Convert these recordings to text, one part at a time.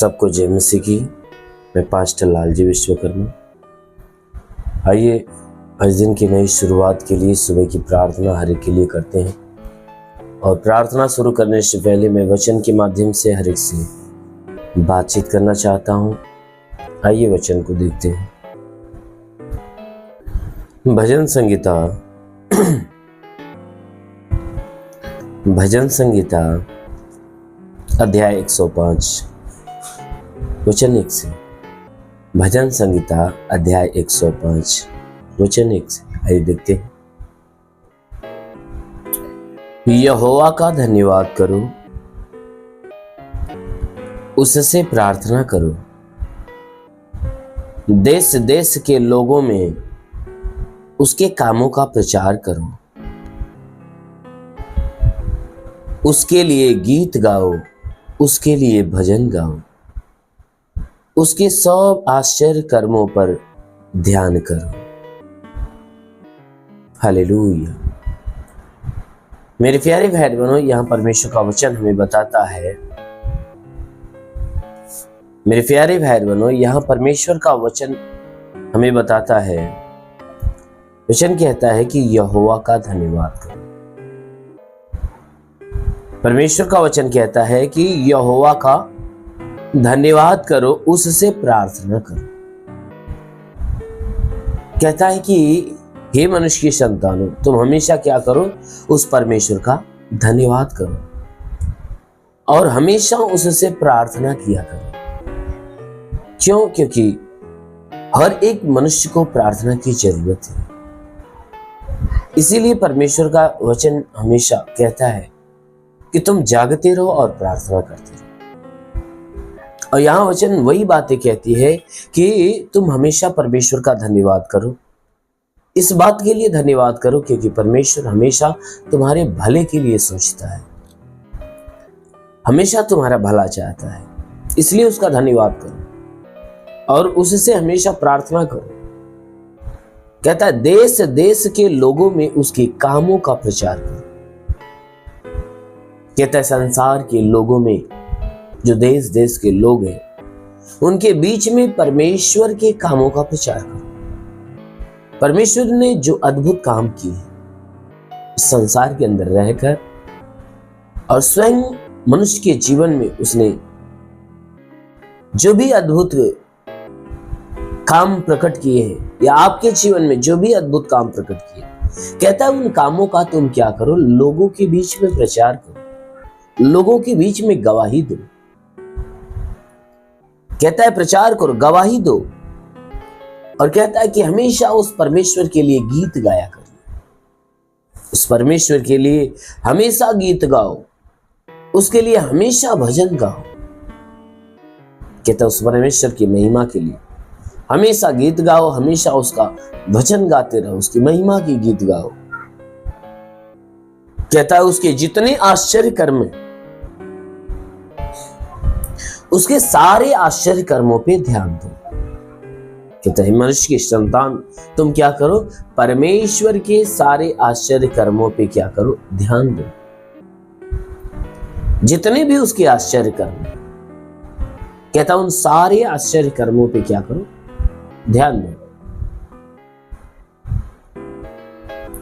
सबको जय मसीह की। मैं पास्टर लालजी विश्वकर्मा। आइए आज दिन की नई शुरुआत के लिए सुबह की प्रार्थना हर एक के लिए करते हैं। और प्रार्थना शुरू करने से पहले मैं वचन के माध्यम से हर एक से बातचीत करना चाहता हूँ। आइए वचन को देखते हैं। भजन संगीता भजन संगीता अध्याय 105 वचन 1 से। भजन संगीता अध्याय 105 वचन 1 से। आइए देखते हैं। यहोवा का धन्यवाद करो, उससे प्रार्थना करो। देश देश के लोगों में उसके कामों का प्रचार करो। उसके लिए गीत गाओ, उसके लिए भजन गाओ। उसके सब आश्चर्य कर्मों पर ध्यान करो। हालेलुया। मेरे प्यारे भाई बहनों, यहां परमेश्वर का वचन हमें बताता है। मेरे प्यारे भाई बहनों, यहां परमेश्वर का वचन हमें बताता है। वचन कहता है कि यहोवा का धन्यवाद करो। परमेश्वर का वचन कहता है कि यहोवा का धन्यवाद करो, उससे प्रार्थना करो। कहता है कि हे मनुष्य की संतानों, तुम हमेशा क्या करो? उस परमेश्वर का धन्यवाद करो और हमेशा उससे प्रार्थना किया करो। क्यों? क्योंकि हर एक मनुष्य को प्रार्थना की जरूरत है। इसीलिए परमेश्वर का वचन हमेशा कहता है कि तुम जागते रहो और प्रार्थना करते रहो। और यहां वचन वही बातें कहती है कि तुम हमेशा परमेश्वर का धन्यवाद करो। इस बात के लिए धन्यवाद करो क्योंकि परमेश्वर हमेशा तुम्हारे भले के लिए सोचता है, हमेशा तुम्हारा भला चाहता है। इसलिए उसका धन्यवाद करो और उससे हमेशा प्रार्थना करो। कहता है देश देश के लोगों में उसके कामों का प्रचार करो। कहता है संसार के लोगों में, जो देश देश के लोग हैं, उनके बीच में परमेश्वर के कामों का प्रचार करो। परमेश्वर ने जो अद्भुत काम किए संसार के अंदर रहकर और स्वयं मनुष्य के जीवन में उसने जो भी अद्भुत काम प्रकट किए हैं, या आपके जीवन में जो भी अद्भुत काम प्रकट किए, कहता है उन कामों का तुम क्या करो? लोगों के बीच में प्रचार करो, लोगों के बीच में गवाही दो। कहता है प्रचार करो, गवाही दो। और कहता है कि हमेशा उस परमेश्वर के लिए गीत गाया करो। उस परमेश्वर के लिए हमेशा गीत गाओ, उसके लिए हमेशा भजन गाओ। कहता है उस परमेश्वर की महिमा के लिए हमेशा गीत गाओ, हमेशा उसका भजन गाते रहो, उसकी महिमा की गीत गाओ। कहता है उसके जितने आश्चर्य कर्म हैं, उसके सारे आश्चर्य कर्मों पे ध्यान दो। कहता है मनुष्य की संतान, तुम क्या करो? परमेश्वर के सारे आश्चर्य कर्मों पे क्या करो? ध्यान दो। जितने भी उसके आश्चर्य कर्म, कहता उन सारे आश्चर्य कर्मों पे क्या करो? ध्यान दो।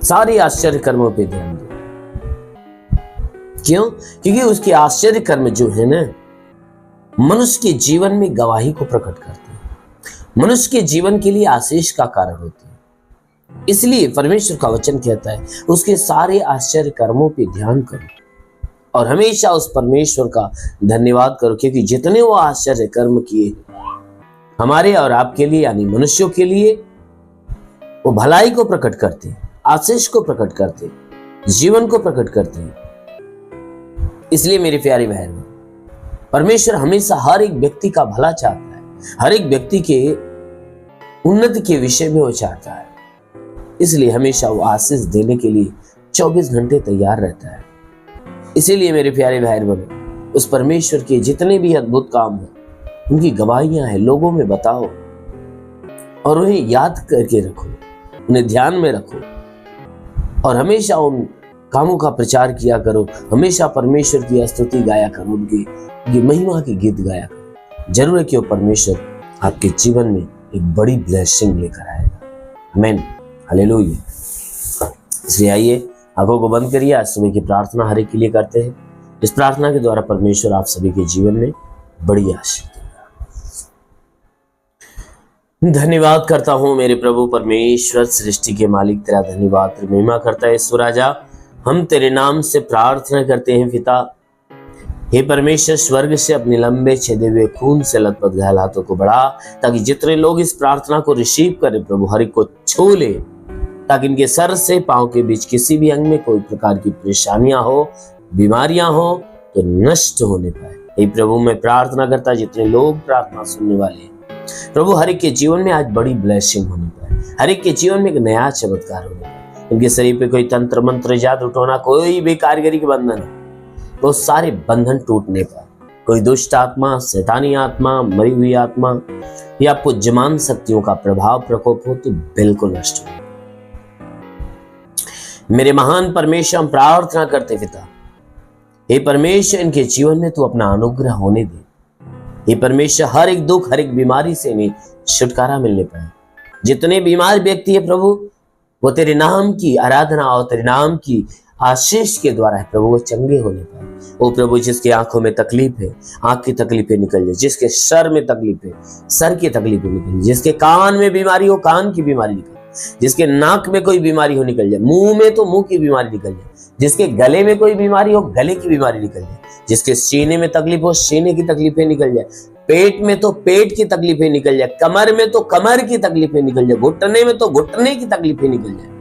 सारे आश्चर्य कर्मों पे ध्यान दो। क्यों? क्योंकि उसके आश्चर्य कर्म जो है ना, मनुष्य के जीवन में गवाही को प्रकट करते हैं, मनुष्य के जीवन के लिए आशीष का कारण होते हैं। इसलिए परमेश्वर का वचन कहता है उसके सारे आश्चर्य कर्मों पे ध्यान करो और हमेशा उस परमेश्वर का धन्यवाद करो, क्योंकि जितने वो आश्चर्य कर्म किए हमारे और आपके लिए, यानी मनुष्यों के लिए, वो भलाई को प्रकट करते हैं, आशीष को प्रकट करते हैं, जीवन को प्रकट करते हैं। इसलिए मेरे प्यारे बहन, परमेश्वर हमेशा हर एक व्यक्ति का भला चाहता है, हर एक व्यक्ति के उन्नति के विषय में वो चाहता है। इसलिए हमेशा वो आशीष देने के लिए 24 घंटे तैयार रहता है। इसीलिए मेरे प्यारे भाई बहनों, उस परमेश्वर के जितने भी अद्भुत काम हैं, उनकी गवाहियां हैं, लोगों में बताओ और उन्हें याद करके रखो, उन्हें ध्यान में रखो और हमेशा उन कामों का प्रचार किया करो। हमेशा परमेश्वर की स्तुति गाया करो, उनकी महिमा के गीत गाया करो। जरूर है कि वो परमेश्वर आपके जीवन में एक बड़ी ब्लेसिंग लेकर आएगा। आमीन, हालेलुया। इसलिए आइए आंखों को बंद करिए, आज सुबह की प्रार्थना हर एक के लिए करते हैं। इस प्रार्थना के द्वारा परमेश्वर आप सभी के जीवन में बड़ी आशीष देगा। धन्यवाद करता हूं मेरे प्रभु परमेश्वर, सृष्टि के मालिक, तेरा धन्यवाद तेरी महिमा करता है ईश्वर राजा। हम तेरे नाम से प्रार्थना करते हैं पिता। हे परमेश्वर, स्वर्ग से अपने लंबे छेदे हुए खून से लथपथ घायल हाथों को बढ़ा, ताकि जितने लोग इस प्रार्थना को रिसीव करें प्रभु, हर एक को छू ले, ताकि इनके सर से पांव के बीच किसी भी अंग में कोई प्रकार की परेशानियां हो, बीमारियां हो तो नष्ट होने पाए। हे प्रभु, मैं प्रार्थना करता जितने लोग प्रार्थना सुनने वाले हैं प्रभु, हर एक के जीवन में आज बड़ी ब्लेसिंग होने पाए, हर एक के जीवन में एक नया चमत्कार होने पाए। उनके शरीर पे कोई तंत्र मंत्र जादू टोना, कोई भी कारीगरी के बंधन, वो सारे बंधन टूटने पाए। कोई दुष्ट आत्मा, शैतानी आत्मा, मरी हुई आत्मा या पुज्यमान शक्तियों का प्रभाव प्रकोप हो तो बिल्कुल नष्ट हो। मेरे महान परमेश्वर, हम प्रार्थना करते पिता, हे परमेश्वर, इनके जीवन में तू अपना अनुग्रह होने दे। हे परमेश्वर, हर एक दुख, हर एक बीमारी से इन्हें छुटकारा मिलने पाए। जितने बीमार व्यक्ति है प्रभु, वो तेरे नाम की आराधना और तेरे नाम की आशीष के द्वारा है प्रभु, वो चंगे होने पाए। ओ प्रभु, जिसकी आंखों में तकलीफ है, आंख की तकलीफें निकल जाए। जिसके सर में तकलीफ है, सर की तकलीफें निकल जाए। जिसके कान में बीमारी हो, कान की बीमारी निकल जाए। जिसके नाक में कोई बीमारी हो, निकल जाए। मुंह में तो मुंह की बीमारी निकल जाए। जिसके गले में कोई बीमारी हो, गले की बीमारी निकल जाए। जिसके सीने में तकलीफ हो, सीने की तकलीफें निकल जाए। पेट में तो पेट की तकलीफें निकल जाए। कमर में तो कमर की तकलीफें निकल जाए। घुटने में तो घुटने की तकलीफें निकल जाए।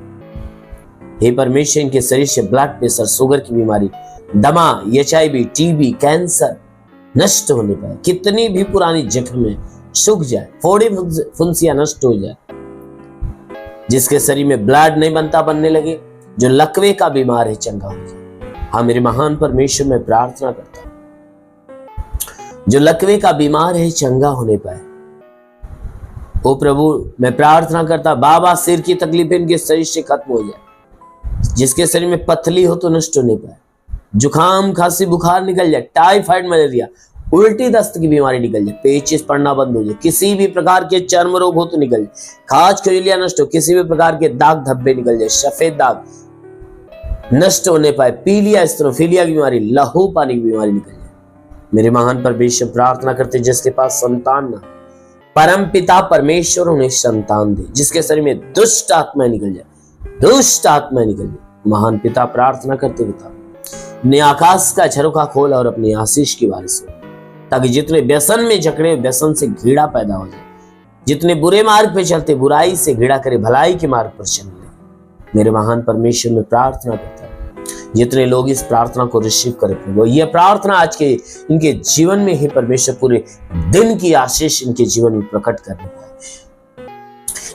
हे परमेश्वर, इनके शरीर से ब्लड प्रेशर, शुगर की बीमारी, दमा, HIV, TB, कैंसर नष्ट होने पाए। कितनी भी पुरानी जख्म में सूख जाए, फोड़ी फुंसियां नष्ट हो जाए। जिसके शरीर में ब्लड नहीं बनता, बनने लगे, जो लकवे का बीमार है, चंगा हो जाए। हाँ मेरे महान परमेश्वर, मैं प्रार्थना करता हूं जो लकवे का बीमार है चंगा होने पाए। ओ प्रभु, मैं प्रार्थना करता बाबा, सिर की तकलीफें इनके शरीर से खत्म हो जाए। जिसके शरीर में पथली हो तो नष्ट होने पाए। जुकाम, खांसी, बुखार निकल जाए। टाइफाइड, मलेरिया, उल्टी दस्त की बीमारी निकल जाए। पेचिश पड़ना बंद हो जाए। किसी भी प्रकार के चर्म रोग हो तो निकल जाए। खाज खुजलियां नष्ट हो। किसी भी प्रकार के दाग धब्बे निकल जाए। सफेद दाग नष्ट होने पाए। पीलिया, स्टेनोफिलिया की बीमारी, लहू पानी की बीमारी निकल जाए। मेरे महान परमेश्वर, प्रार्थना करते जिसके पास संतान ना, परम पिता परमेश्वर उन्हें संतान दे। जिसके शरीर में दुष्ट आत्मा निकल जाए, दुष्ट आत्मा निकल जाए। महान पिता, प्रार्थना करते पिता, ने आकाश का झरोखा खोल और अपनी आशीष की बारिश हो, ताकि जितने व्यसन में जकड़े, व्यसन से घृणा पैदा हो जाए। जितने बुरे मार्ग पे चलते, बुराई से घृणा करे, भलाई के मार्ग पर चलने लगे। मेरे महान परमेश्वर, में प्रार्थना करता हूं जितने लोग इस प्रार्थना को रिसीव करें, वो ये प्रार्थना आज के इनके जीवन में ही परमेश्वर पूरे दिन की आशीष इनके जीवन में प्रकट करने पाए।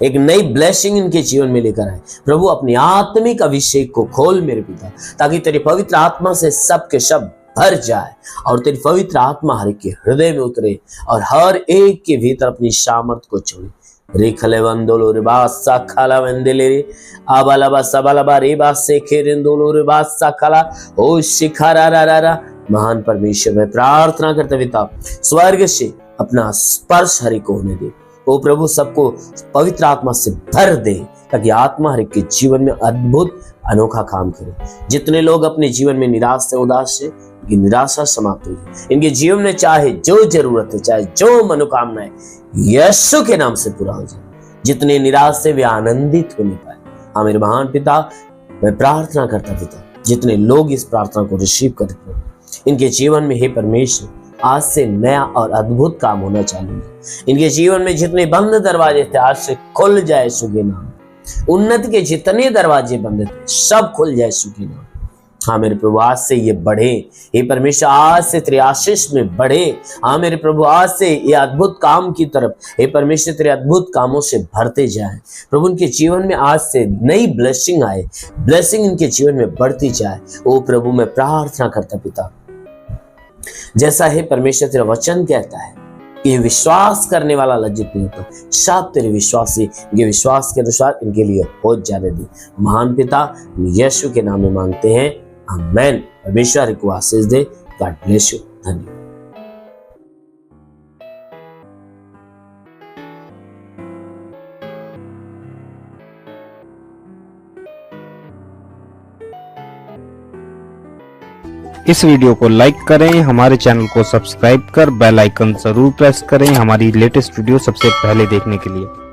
एक नई ब्लेसिंग इनके जीवन में लेकर आए प्रभु। अपनी आत्मिक अभिषेक को खोल मेरे पिता, ताकि तेरी पवित्र आत्मा से सब के सब भर जाए और तेरी पवित्र आत्मा हर एक के हृदय में उतरे और हर एक के भीतर अपनी सामर्थ को छोड़े। रेखले वंदोलो रे बासा खाला वंदेले रे आबालाबा सबालाबा रे बासे खेरेंदोलो रे बासा खाला ओ शिखारा रा रा रा। महान परमेश्वर, मैं प्रार्थना करता पिता, स्वर्ग से अपना स्पर्श हर एक को होने दे। ओ प्रभु, सबको पवित्र आत्मा से भर दे, ताकि आत्मा हर एक के जीवन में अद्भुत अनोखा काम करे। जितने लोग अपने जीवन में निराश से, उदास से, इनकी निराशा समाप्त हो जाए। इनके जीवन में चाहे जो जरूरत है, चाहे जो मनोकामनाएं, यीशु के नाम से पूरा हो जाए। जितने निराश से, वे आनंदित होने पाए। हाँ मेरे महान पिता, मैं प्रार्थना करता पिता, जितने लोग इस प्रार्थना को रिसीव करते हैं, इनके जीवन में हे परमेश्वर आज से नया और अद्भुत काम होना चालू है। इनके जीवन में जितने बंद दरवाजे थे आज से खुल जाए यीशु के नाम। उन्नति के जितने दरवाजे बंद थे सब खुल जाए यीशु के नाम। हाँ मेरे प्रभु, आज से ये बढ़े। हे परमेश्वर, आज से तेरे आशीष में बढ़े। हाँ मेरे प्रभु, आज से ये अद्भुत काम की तरफ, हे परमेश्वर, तेरे अद्भुत कामों से भरते जाए। प्रभु, इनके जीवन में आज से नई ब्लेसिंग आए, ब्लेसिंग इनके जीवन में बढ़ती जाए। ओ प्रभु, मैं प्रार्थना करता पिता, जैसा है परमेश्वर तेरा वचन कहता है कि विश्वास करने वाला लज्जित नहीं होता, सब तेरे विश्वासी इनके विश्वास के अनुसार इनके लिए हो जाने दे। महान पिता, यीशु के नाम में मांगते हैं, आमेन। परमेश्वर को आशीष दे। God bless you. धन्यवाद। इस वीडियो को लाइक करें, हमारे चैनल को सब्सक्राइब कर बेल आइकन जरूर प्रेस करें हमारी लेटेस्ट वीडियो सबसे पहले देखने के लिए।